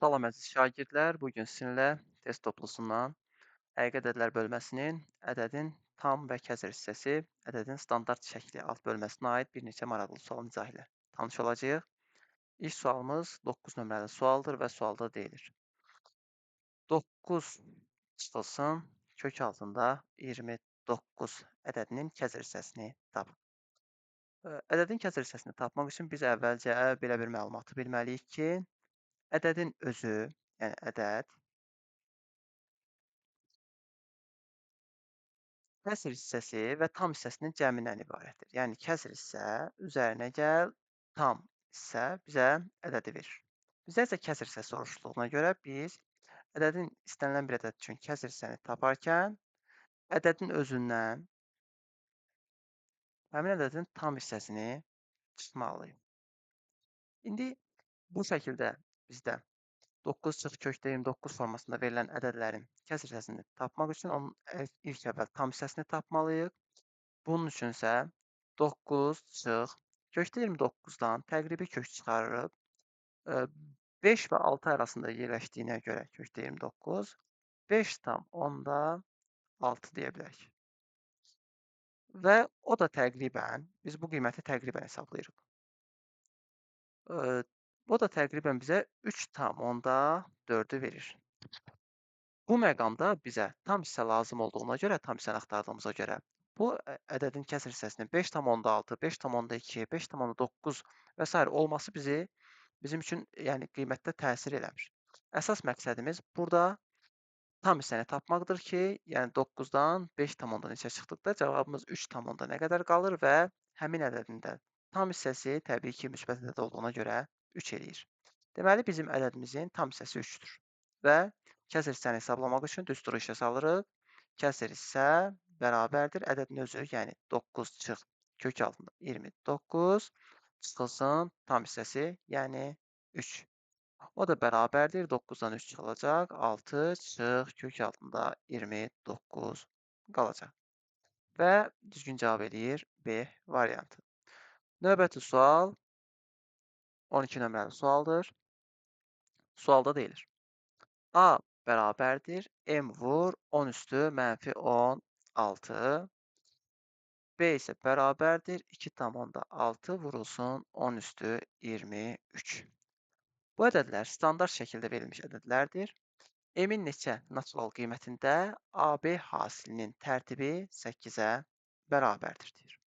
Salam əziz şagirdlər, bu gün sizinlə test toplusundan həqiqi ədədlər bölməsinin ədədin tam və kəsr hissəsi, ədədin standart şəkli alt bölməsinə aid bir neçə maraqlı sualın izahı ilə tanış olacağıq. İlk sualımız 9 nömrəli sualdır və sualda deyilir. 9 çıxılsın kök altında 29 ədədinin kəsr hissəsini tapın. Ədədin kəsr hissəsini tapmaq üçün biz əvvəlcə belə bir məlumatı bilməliyik ki, ədədin özü, yəni ədəd kəsr hissəsi və tam hissəsinin cəmindən ibarətdir. Yəni kəsr hissə üzərinə gəl, tam hissə bizə ədədi verir. Bizə isə kəsr hissəsi soruşulduğuna görə biz ədədin istənilən bir ədəd üçün kəsr hissəni taparkən ədədin özündən həmin ədədin tam hissəsini çıxmalıyıq. İndi bu şəkildə bizdə 9 çıx kökdə 29 formasında verilən ədədlərin kəsr hissəsini tapmaq üçün onun ilk əvvəl tam hissəsini tapmalıyıq. Bunun üçün isə 9 çıx kökdə 29-dan təqribi kök çıxarırıq. 5 və 6 arasında yerləşdiyinə görə kökdə 29, 5 tam onda 6 deyə bilərik. Və o da təqribən, biz bu qiyməti təqribən hesablayırıq. Bu da təqribən bizə 3 tam onda 4-ü verir. Bu məqamda bizə tam hissə lazım olduğuna görə, tam hissəni axtardığımıza görə, bu ədədin kəsr hissəsinin 5,6, 5,2, 5,9 və s. olması bizim üçün yəni qiymətdə təsir eləmir. Əsas məqsədimiz burada tam hissəni tapmaqdır ki, yəni 9-dan 5,1 neçə çıxdıqda cavabımız 3,1 nə qədər qalır və həmin ədədin də tam hissəsi təbii ki, müsbət ədəd olduğuna görə 3 eləyir. Deməli, bizim ədədimizin tam hissəsi 3-dür və kəsr hissəni hesablamaq üçün düsturu işə salırıq. Kəsr hissə bərabərdir ədədin özü, yəni 9 çıx kök altında 29 çıxılsın tam hissəsi, yəni 3. O da bərabərdir 9-dan 3 çıxılacaq, 6 çıx kök altında 29 qalacaq. Və düzgün cavab eləyir B variantı. Növbəti sual 12 nömrəli sualdır. Sualda deyilir. A bərabərdir M vur 10 üstü mənfi 16. B isə bərabərdir 2,6 vurulsun 10 üstü 23. Bu ədədlər standart şəkildə verilmiş ədədlərdir. M-in neçə natural qiymətində AB hasilinin tərtibi 8-ə bərabərdir deyir.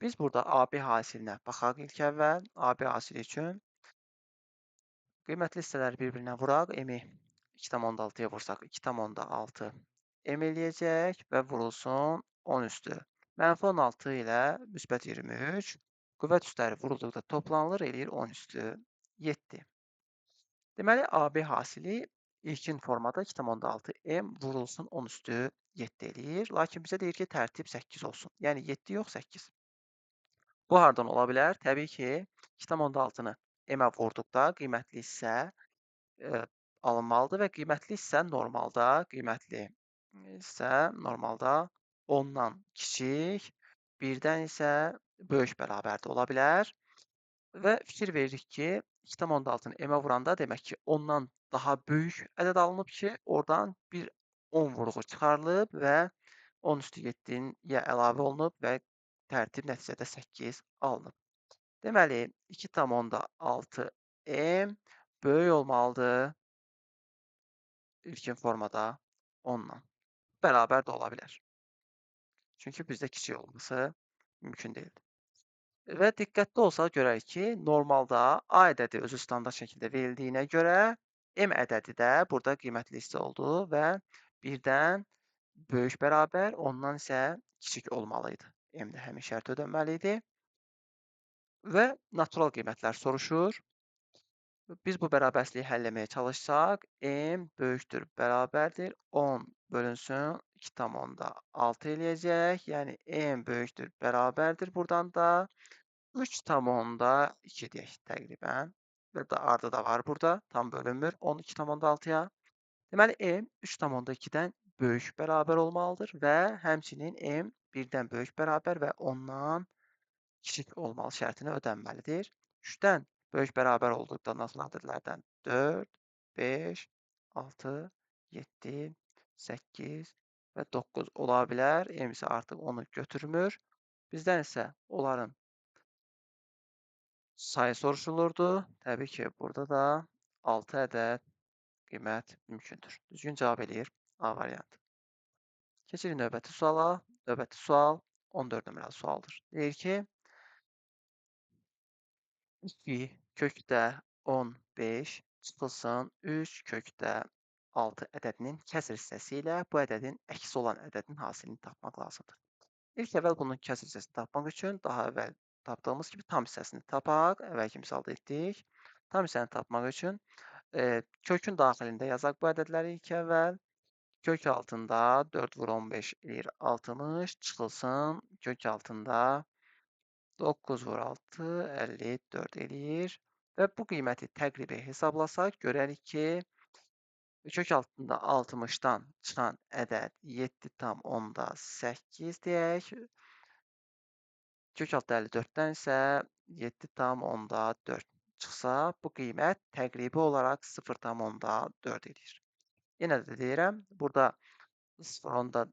Biz burada AB hasilinə baxaq ilk əvvəl. AB hasili üçün qiymətli hissələri bir-birinə vuraq. M-i 2,6-ya vursaq 2,6 M eləyəcək və vurulsun 10 üstü. Mənfi 16 ilə müsbət 23. Qüvvət üstləri vurulduqda toplanılır, eləyir 10 üstü 7. Deməli, AB hasili ilkin formada 2,6 M vurulsun 10 üstü 7 eləyir. Lakin bizə deyir ki, tərtib 8 olsun. Yəni 7 yox, 8. Bu hardan ola bilər? Təbii ki, 2,6-nı M-ə vurduqda qiymətli hissə alınmalıdır və qiymətli hissə normalda 10-dan kiçik, 1-dən isə böyük bərabərdə ola bilər. Və fikir veririk ki, 2,6-nı M-ə vuranda demək ki, 10-dan daha böyük ədəd alınıb ki, oradan bir 10 vurğu çıxarılıb və 10 üstü 7-yə əlavə olunub və tərtib nəticədə 8 alınıb. Deməli, 2,6 M böyük olmalıdır ilkin formada 10-dan. Bərabər də ola bilər. Çünki bizdə kiçik olması mümkün deyildir. Və diqqətli olsaq görərik ki, normalda A ədədi özü standart şəkildə verildiyinə görə M ədədi də burada qiymətli hissə oldu və 1-dən böyük bərabər, ondan isə kiçik olmalıydı. M də həmin şərti ödənməli idi. Və natural qiymətlər soruşur. Biz bu bərabərsliyi həll etməyə çalışsaq, M böyükdür, bərabərdir. 10 bölünsün 2,6 eləyəcək. Yəni M böyükdür, bərabərdir. Buradan da 3,2 deyək təqribən. Burada ardı da var burada. Tam bölünmür 10 2,6-ya. Deməli, M 3,2-dən böyük bərabər olmalıdır və həmçinin M 1-dən böyük bərabər və ondan kiçik olmalı şərtini ödənməlidir. 3-dən böyük bərabər olduqda natural ədədlərdən 4, 5, 6, 7, 8 və 9 ola bilər. M isə artıq onu götürmür. Bizdən isə onların sayı soruşulurdu. Təbii ki, burada da 6 ədəd qiymət mümkündür. Düzgün cavab eləyir A variantı. Keçirik növbəti suala. Növbəti sual 14 nömrəli sualdır. Deyir ki, 2 kökdə 15 çıxılsın 3 kökdə 6 ədədinin kəsr hissəsi ilə bu ədədin əksi olan ədədin hasilini tapmaq lazımdır. İlk əvvəl bunun kəsr hissəsini tapmaq üçün daha əvvəl tapdığımız kimi tam hissəsini tapaq. Əvvəlki misalda etdik. Tam hissəni tapmaq üçün kökün daxilində yazaq bu ədədləri ilk əvvəl. Kök altında 4 vur 15 eləyir 60, çıxılsın kök altında 9 vur 6, 54 eləyir. Və bu qiyməti təqribi hesablasaq, görərik ki, kök altında 60-dan çıxan ədəd 7,8 deyək. Kök altı 54-dən isə 7,4 çıxsa, bu qiymət təqribi olaraq 0,4 edir. Yenə də deyirəm, burada 0,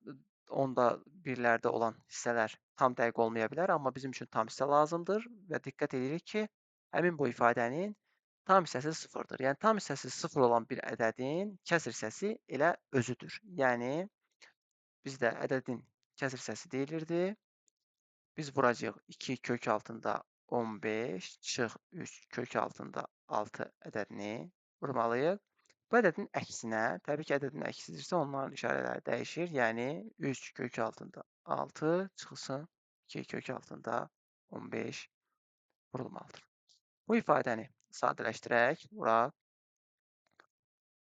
onda birlərdə olan hissələr tam dəqiq olmaya bilər, amma bizim üçün tam hissə lazımdır və diqqət edirik ki, həmin bu ifadənin tam hissəsi 0-dır. Yəni, tam hissəsi 0 olan bir ədədin kəsr hissəsi elə özüdür. Yəni, bizdə ədədin kəsr hissəsi deyilirdi. Biz vuracağıq 2 kök altında 15 çıx 3 kök altında 6 ədədini vurmalıyıq. Bu ədədin əksinə, təbii ki, ədədin əksidirsə onların işarələri dəyişir. Yəni 3 kök altında 6 çıxılsın 2 kök altında 15 vurulmalıdır. Bu ifadəni sadələşdirək, vuraq.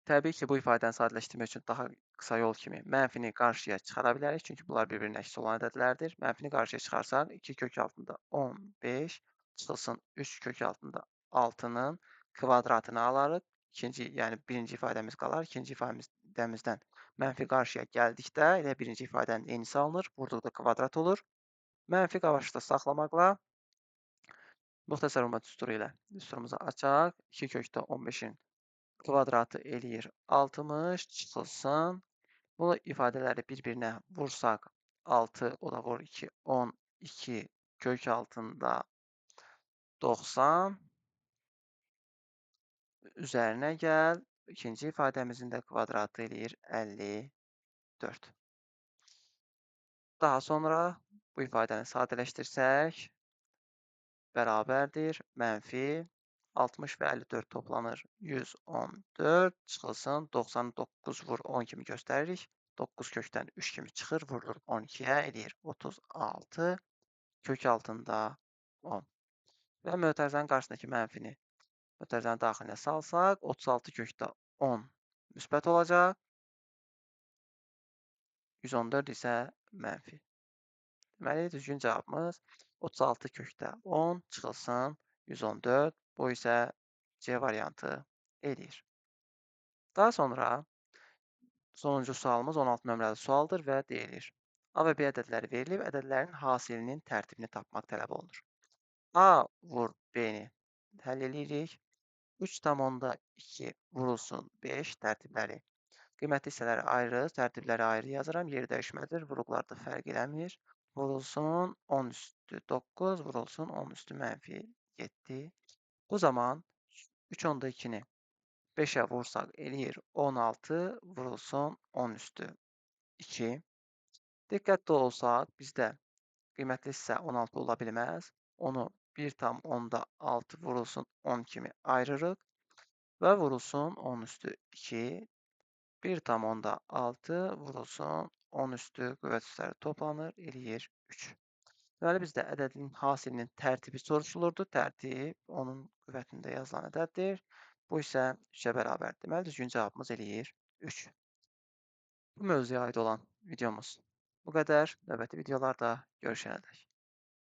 Təbii ki, bu ifadəni sadələşdirmək üçün daha qısa yol kimi mənfini qarşıya çıxara bilərik. Çünki bunlar bir-birinin əksi olan ədədlərdir. Mənfini qarşıya çıxarsaq 2 kök altında 15 çıxılsın 3 kök altında 6-nın kvadratını alarıq. Yəni birinci ifadəmiz qalar. İkinci ifadəmizdən mənfi qarşıya gəldikdə elə birinci ifadənin eynisi alınır. Vurduqda kvadrat olur. Mənfi qarşıda saxlamaqla müxtəsər vurma düsturu ilə düsturumuzu açaq. 2 kökdə 15-in kvadratı eləyir 60 çıxılsın. Bu ifadələri bir-birinə vursaq 6, o da vur 2, 12 kök altında 90 üzərinə gəl. İkinci ifadəmizin də kvadratı eləyir 54. Daha sonra bu ifadəni sadələşdirsək, bərabərdir. Mənfi 60 və 54 toplanır 114 çıxılsın 99 vur 10 kimi göstəririk. 9 kökdən 3 kimi çıxır, vurulur 12-yə eləyir 36 kök altında 10. Və mötərizənin qarşısındakı mənfini mötərizənin daxilinə salsaq, 36 kökdə 10 müsbət olacaq. 114 isə mənfi. Deməli, düzgün cavabımız 36 kökdə 10 çıxılsın 114. Bu isə C variantı eləyir. Daha sonra sonuncu sualımız 16 nömrəli sualdır və deyilir. A və B ədədləri verilib, ədədlərin hasilinin tərtibini tapmaq tələb olunur. A vur B-ni həll edirik. 3,2 vurulsun 5 tərtibləri. Qiymətli hissələri ayrı, tərtibləri ayrı yazıram. Yeri dəyişməlidir. Vuruqlarda fərq eləmir. Vurulsun 10 üstü 9, vurulsun 10 üstü mənfi 7. Bu zaman 3,2-ni 5-ə vursaq eləyir 16, vurulsun 10 üstü 2. Diqqətli olsaq, bizdə qiymətli hissə 16 ola bilməz. Onu 1,6 vurulsun 10 kimi ayırırıq və vurulsun 10 üstü 2. 1,6 vurulsun 10 üstü qüvvət üstləri toplanır, eləyir 3. Deməli, bizdə ədədin hasilinin tərtibi soruşulurdu. Tərtib onun qüvvətində yazılan ədəddir. Bu isə 3-ə bərabərdir. Deməli, düzgün cavabımız eləyir 3. Bu mövzuya aid olan videomuz bu qədər. Növbəti videolarda görüşənədək.